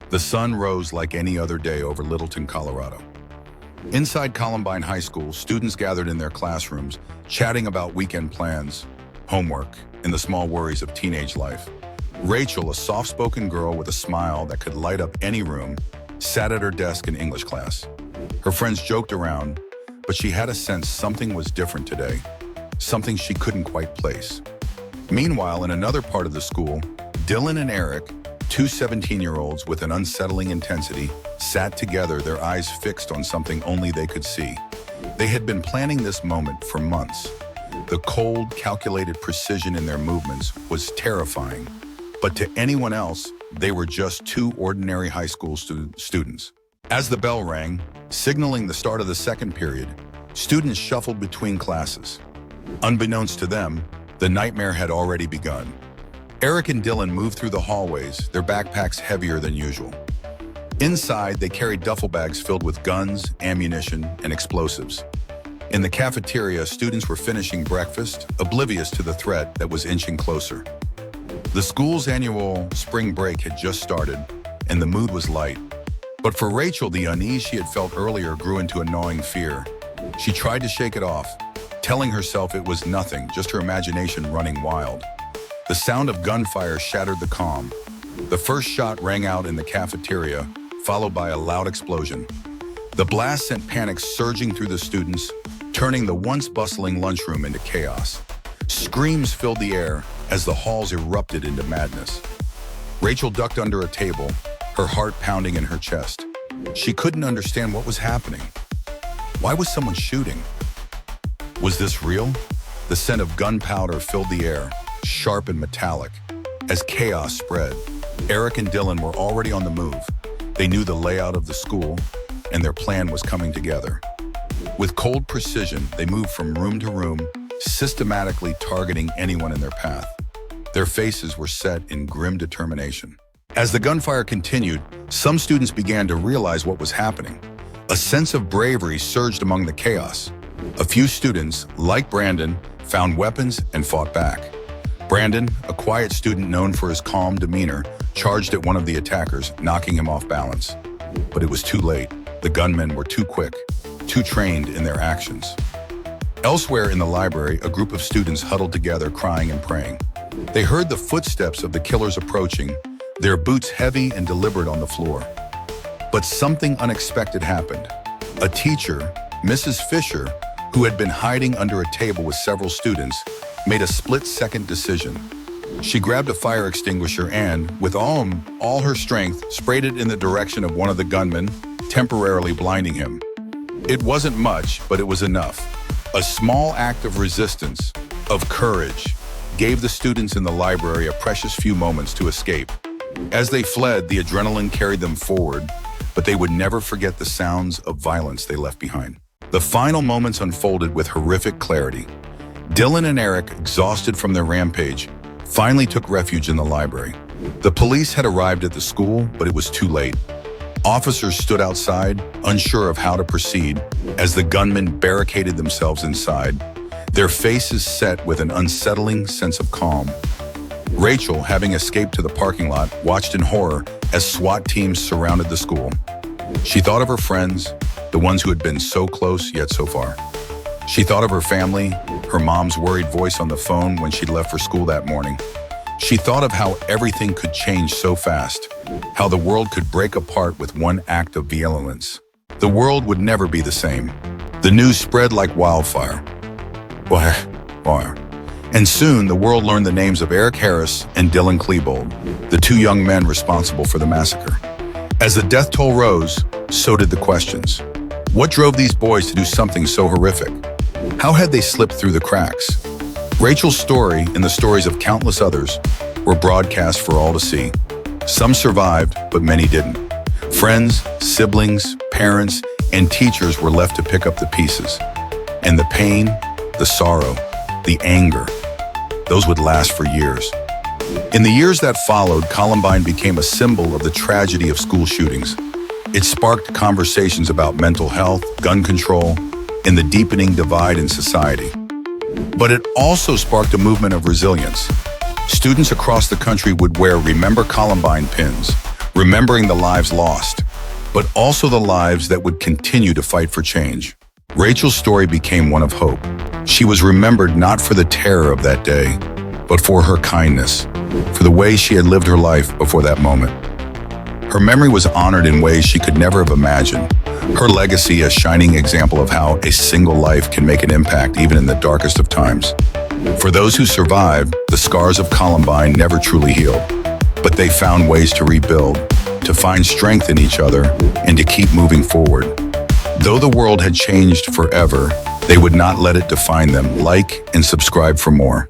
The sun rose like any other day over Littleton, Colorado. Inside Columbine High School, students gathered in their classrooms, chatting about weekend plans, homework, and the small worries of teenage life. Rachel, a soft-spoken girl with a smile that could light up any room, sat at her desk in English class. Her friends joked around, but she had a sense something was different today, something she couldn't quite place. Meanwhile, in another part of the school, Dylan and Eric, two 17-year-olds with an unsettling intensity, sat together, their eyes fixed on something only they could see. They had been planning this moment for months. The cold, calculated precision in their movements was terrifying, but to anyone else, they were just two ordinary high school students. As the bell rang, signaling the start of the second period, students shuffled between classes. Unbeknownst to them, the nightmare had already begun. Eric and Dylan moved through the hallways, their backpacks heavier than usual. Inside, they carried duffel bags filled with guns, ammunition, and explosives. In the cafeteria, students were finishing breakfast, oblivious to the threat that was inching closer. The school's annual spring break had just started, and the mood was light. But for Rachel, the unease she had felt earlier grew into a gnawing fear. She tried to shake it off, telling herself it was nothing, just her imagination running wild. The sound of gunfire shattered the calm. The first shot rang out in the cafeteria, followed by a loud explosion. The blast sent panic surging through the students, turning the once bustling lunchroom into chaos. Screams filled the air as the halls erupted into madness. Rachel ducked under a table, her heart pounding in her chest. She couldn't understand what was happening. Why was someone shooting? Was this real? The scent of gunpowder filled the air, sharp and metallic. As chaos spread, Eric and Dylan were already on the move. They knew the layout of the school, and their plan was coming together. With cold precision, they moved from room to room, systematically targeting anyone in their path. Their faces were set in grim determination. As the gunfire continued, some students began to realize what was happening. A sense of bravery surged among the chaos. A few students, like Brandon, found weapons and fought back. Brandon, a quiet student known for his calm demeanor, charged at one of the attackers, knocking him off balance. But it was too late. The gunmen were too quick, too trained in their actions. Elsewhere in the library, a group of students huddled together, crying and praying. They heard the footsteps of the killers approaching, their boots heavy and deliberate on the floor. But something unexpected happened. A teacher, Mrs. Fisher, who had been hiding under a table with several students, made a split-second decision. She grabbed a fire extinguisher and, with all her strength, sprayed it in the direction of one of the gunmen, temporarily blinding him. It wasn't much, but it was enough. A small act of resistance, of courage, gave the students in the library a precious few moments to escape. As they fled, the adrenaline carried them forward, but they would never forget the sounds of violence they left behind. The final moments unfolded with horrific clarity. Dylan and Eric, exhausted from their rampage, finally took refuge in the library. The police had arrived at the school, but it was too late. Officers stood outside, unsure of how to proceed, as the gunmen barricaded themselves inside, their faces set with an unsettling sense of calm. Rachel, having escaped to the parking lot, watched in horror as SWAT teams surrounded the school. She thought of her friends, the ones who had been so close yet so far. She thought of her family, her mom's worried voice on the phone when she'd left for school that morning. She thought of how everything could change so fast, how the world could break apart with one act of violence. The world would never be the same. The news spread like wildfire. And soon, the world learned the names of Eric Harris and Dylan Klebold, the two young men responsible for the massacre. As the death toll rose, so did the questions. What drove these boys to do something so horrific? How had they slipped through the cracks? Rachel's story and the stories of countless others were broadcast for all to see. Some survived, but many didn't. Friends, siblings, parents, and teachers were left to pick up the pieces. And the pain, the sorrow, the anger, those would last for years. In the years that followed, Columbine became a symbol of the tragedy of school shootings. It sparked conversations about mental health, gun control, and the deepening divide in society. But it also sparked a movement of resilience. Students across the country would wear Remember Columbine pins, remembering the lives lost, but also the lives that would continue to fight for change. Rachel's story became one of hope. She was remembered not for the terror of that day, but for her kindness, for the way she had lived her life before that moment. Her memory was honored in ways she could never have imagined. Her legacy, a shining example of how a single life can make an impact even in the darkest of times. For those who survived, the scars of Columbine never truly healed, but they found ways to rebuild, to find strength in each other, and to keep moving forward. Though the world had changed forever, they would not let it define them. Like and subscribe for more.